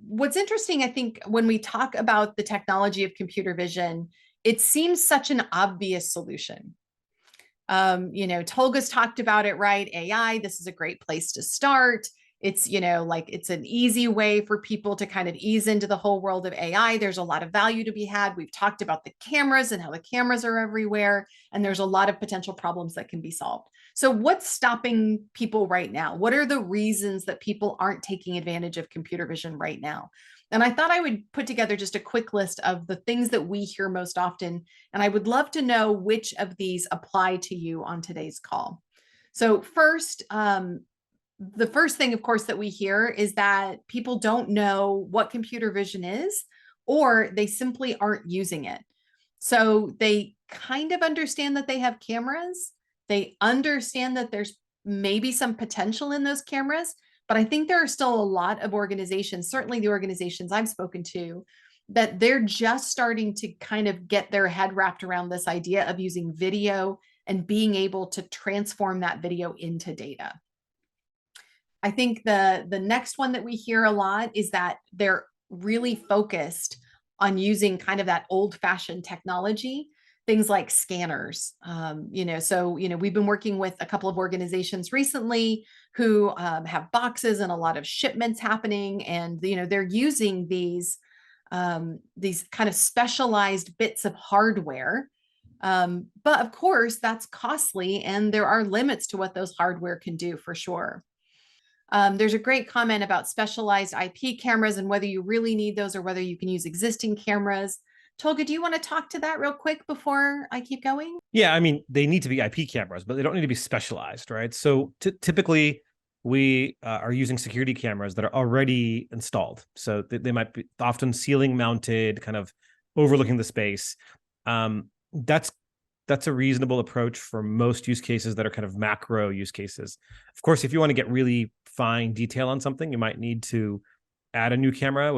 What's interesting, I think, when we talk about the technology of computer vision, it seems such an obvious solution. Tolga's talked about it, right? AI, this is a great place to start. It's, like it's an easy way for people to kind of ease into the whole world of AI. There's a lot of value to be had. We've talked about the cameras and how the cameras are everywhere, and there's a lot of potential problems that can be solved. So, what's stopping people right now? What are the reasons that people aren't taking advantage of computer vision right now? And I thought I would put together just a quick list of the things that we hear most often, and I would love to know which of these apply to you on today's call. So, first, the first thing, of course, that we hear is that people don't know what computer vision is, or they simply aren't using it. So they kind of understand that they have cameras. They understand that there's maybe some potential in those cameras, but I think there are still a lot of organizations, certainly the organizations I've spoken to, that they're just starting to kind of get their head wrapped around this idea of using video and being able to transform that video into data. I think the next one that we hear a lot is that they're really focused on using kind of that old-fashioned technology, things like scanners. We've been working with a couple of organizations recently who have boxes and a lot of shipments happening, and they're using these kind of specialized bits of hardware. But of course, that's costly, and there are limits to what those hardware can do for sure. There's a great comment about specialized IP cameras and whether you really need those or whether you can use existing cameras. Tolga, do you want to talk to that real quick before I keep going? Yeah, I mean, they need to be IP cameras, but they don't need to be specialized, right? So typically, we are using security cameras that are already installed. So they might be often ceiling mounted, kind of overlooking the space. That's a reasonable approach for most use cases that are kind of macro use cases. Of course, if you want to get really fine detail on something, you might need to add a new camera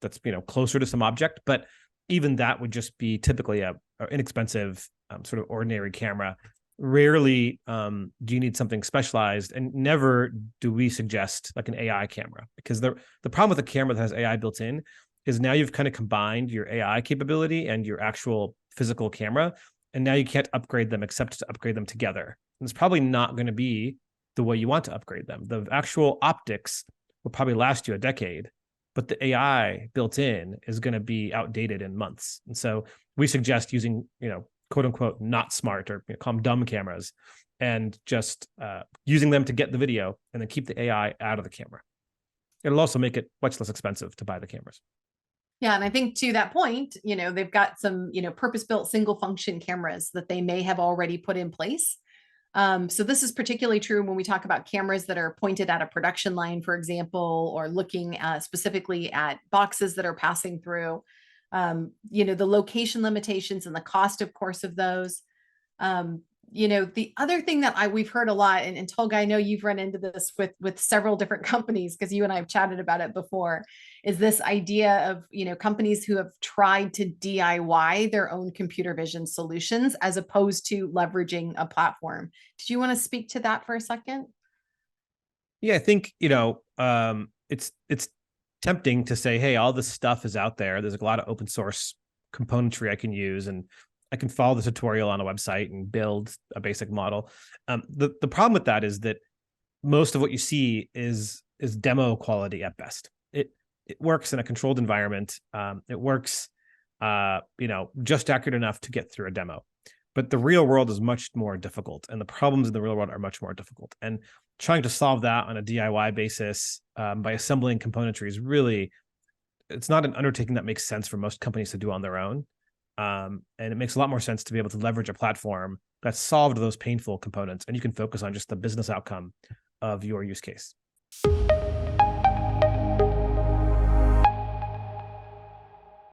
that's closer to some object, but even that would just be typically a inexpensive sort of ordinary camera. Rarely do you need something specialized, and never do we suggest like an AI camera, because the problem with a camera that has AI built in is now you've kind of combined your AI capability and your actual physical camera, and now you can't upgrade them except to upgrade them together. And it's probably not going to be the way you want to upgrade them. The actual optics will probably last you a decade, but the AI built in is going to be outdated in months. And so we suggest using, quote unquote, not smart, or call them dumb cameras, and just using them to get the video and then keep the AI out of the camera. It'll also make it much less expensive to buy the cameras. Yeah, and I think to that point, they've got some, purpose-built single function cameras that they may have already put in place. So this is particularly true when we talk about cameras that are pointed at a production line, for example, or looking specifically at boxes that are passing through. The location limitations and the cost, of course, of those. The other thing that we've heard a lot, and Tolga, I know you've run into this with several different companies because you and I have chatted about it before, is this idea of companies who have tried to DIY their own computer vision solutions as opposed to leveraging a platform. Did you want to speak to that for a second? Yeah, I think it's tempting to say, hey, all this stuff is out there. There's a lot of open source componentry I can use, and I can follow the tutorial on a website and build a basic model. The problem with that is that most of what you see is demo quality at best. It works in a controlled environment. It works, just accurate enough to get through a demo. But the real world is much more difficult, and the problems in the real world are much more difficult. And trying to solve that on a DIY basis by assembling componentry is really, it's not an undertaking that makes sense for most companies to do on their own. And it makes a lot more sense to be able to leverage a platform that solved those painful components, and you can focus on just the business outcome of your use case.